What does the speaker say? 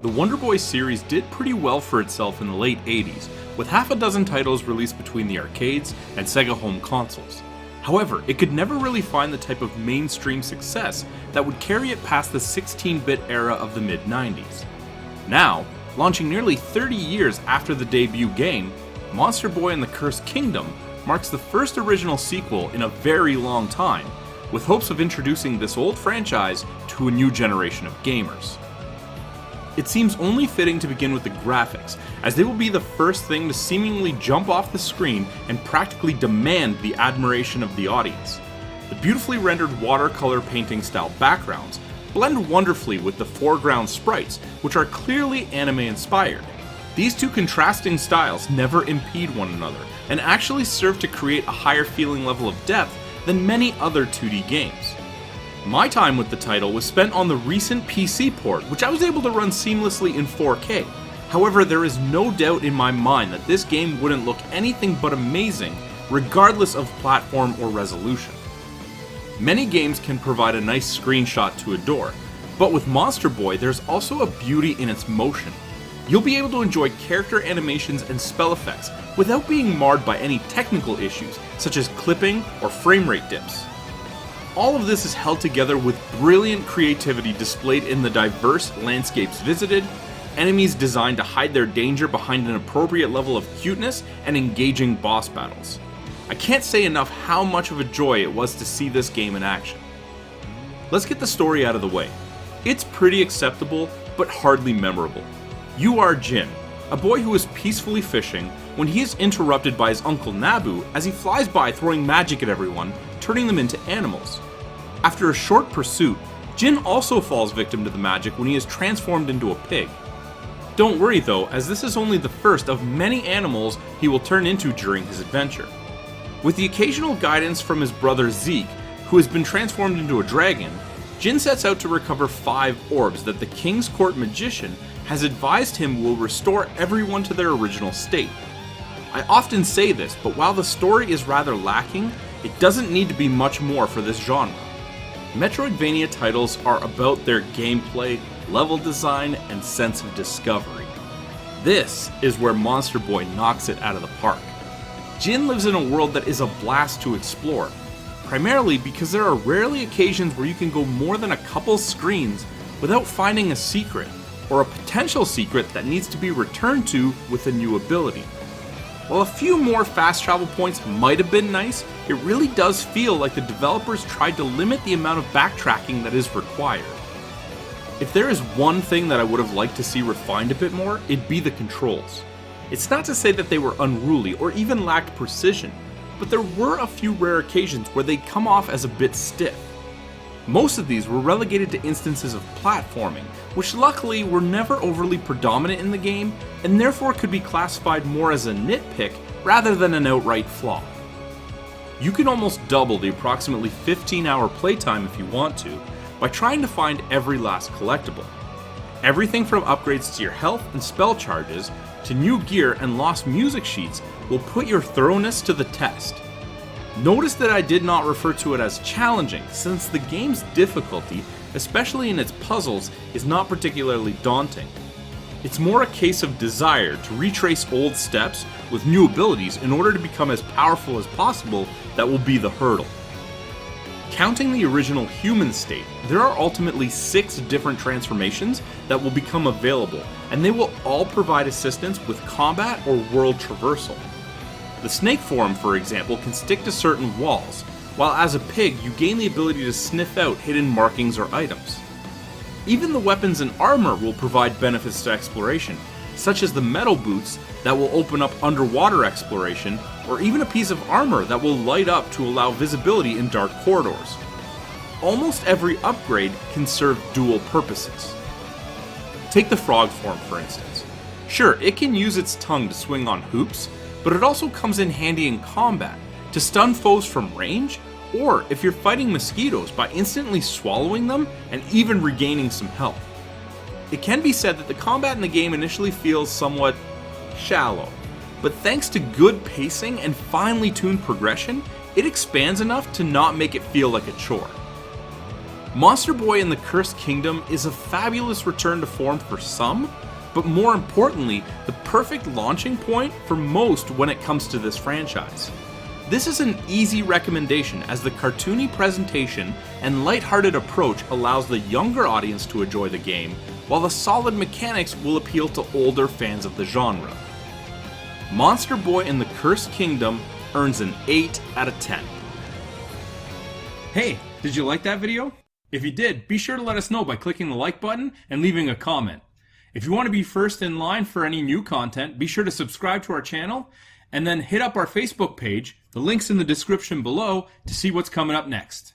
The Wonder Boy series did pretty well for itself in the late 80s, with half a dozen titles released between the arcades and Sega home consoles. However, it could never really find the type of mainstream success that would carry it past the 16-bit era of the mid-90s. Now, launching nearly 30 years after the debut game, Monster Boy and the Cursed Kingdom marks the first original sequel in a very long time, with hopes of introducing this old franchise to a new generation of gamers. It seems only fitting to begin with the graphics, as they will be the first thing to seemingly jump off the screen and practically demand the admiration of the audience. The beautifully rendered watercolor painting style backgrounds blend wonderfully with the foreground sprites, which are clearly anime inspired. These two contrasting styles never impede one another, and actually serve to create a higher feeling level of depth than many other 2D games. My time with the title was spent on the recent PC port, which I was able to run seamlessly in 4K. However, there is no doubt in my mind that this game wouldn't look anything but amazing, regardless of platform or resolution. Many games can provide a nice screenshot to adore, but with Monster Boy there's also a beauty in its motion. You'll be able to enjoy character animations and spell effects without being marred by any technical issues, such as clipping or frame rate dips. All of this is held together with brilliant creativity displayed in the diverse landscapes visited, enemies designed to hide their danger behind an appropriate level of cuteness, and engaging boss battles. I can't say enough how much of a joy it was to see this game in action. Let's get the story out of the way. It's pretty acceptable, but hardly memorable. You are Jin, a boy who is peacefully fishing when he is interrupted by his uncle Nabu as he flies by throwing magic at everyone, turning them into animals. After a short pursuit, Jin also falls victim to the magic when he is transformed into a pig. Don't worry though, as this is only the first of many animals he will turn into during his adventure. With the occasional guidance from his brother Zeke, who has been transformed into a dragon, Jin sets out to recover 5 orbs that the King's Court magician has advised him will restore everyone to their original state. I often say this, but while the story is rather lacking, it doesn't need to be much more for this genre. Metroidvania titles are about their gameplay, level design, and sense of discovery. This is where Monster Boy knocks it out of the park. Jin lives in a world that is a blast to explore, primarily because there are rarely occasions where you can go more than a couple screens without finding a secret, or a potential secret that needs to be returned to with a new ability. While a few more fast travel points might have been nice, it really does feel like the developers tried to limit the amount of backtracking that is required. If there is one thing that I would have liked to see refined a bit more, it'd be the controls. It's not to say that they were unruly or even lacked precision, but there were a few rare occasions where they come off as a bit stiff. Most of these were relegated to instances of platforming, which luckily were never overly predominant in the game, and therefore could be classified more as a nitpick rather than an outright flaw. You can almost double the approximately 15-hour playtime if you want to, by trying to find every last collectible. Everything from upgrades to your health and spell charges, to new gear and lost music sheets will put your thoroughness to the test. Notice that I did not refer to it as challenging, since the game's difficulty, especially in its puzzles, is not particularly daunting. It's more a case of desire to retrace old steps with new abilities in order to become as powerful as possible that will be the hurdle. Counting the original human state, there are ultimately 6 different transformations that will become available, and they will all provide assistance with combat or world traversal. The snake form, for example, can stick to certain walls, while as a pig you gain the ability to sniff out hidden markings or items. Even the weapons and armor will provide benefits to exploration, such as the metal boots that will open up underwater exploration, or even a piece of armor that will light up to allow visibility in dark corridors. Almost every upgrade can serve dual purposes. Take the frog form for instance. Sure, it can use its tongue to swing on hoops, but it also comes in handy in combat, to stun foes from range, or if you're fighting mosquitoes by instantly swallowing them and even regaining some health. It can be said that the combat in the game initially feels somewhat shallow, but thanks to good pacing and finely tuned progression, it expands enough to not make it feel like a chore. Monster Boy and the Cursed Kingdom is a fabulous return to form for some, but more importantly, the perfect launching point for most when it comes to this franchise. This is an easy recommendation as the cartoony presentation and lighthearted approach allows the younger audience to enjoy the game, while the solid mechanics will appeal to older fans of the genre. Monster Boy and the Cursed Kingdom earns an 8 out of 10. Hey, did you like that video? If you did, be sure to let us know by clicking the like button and leaving a comment. If you want to be first in line for any new content, be sure to subscribe to our channel and then hit up our Facebook page. The link's in the description below to see what's coming up next.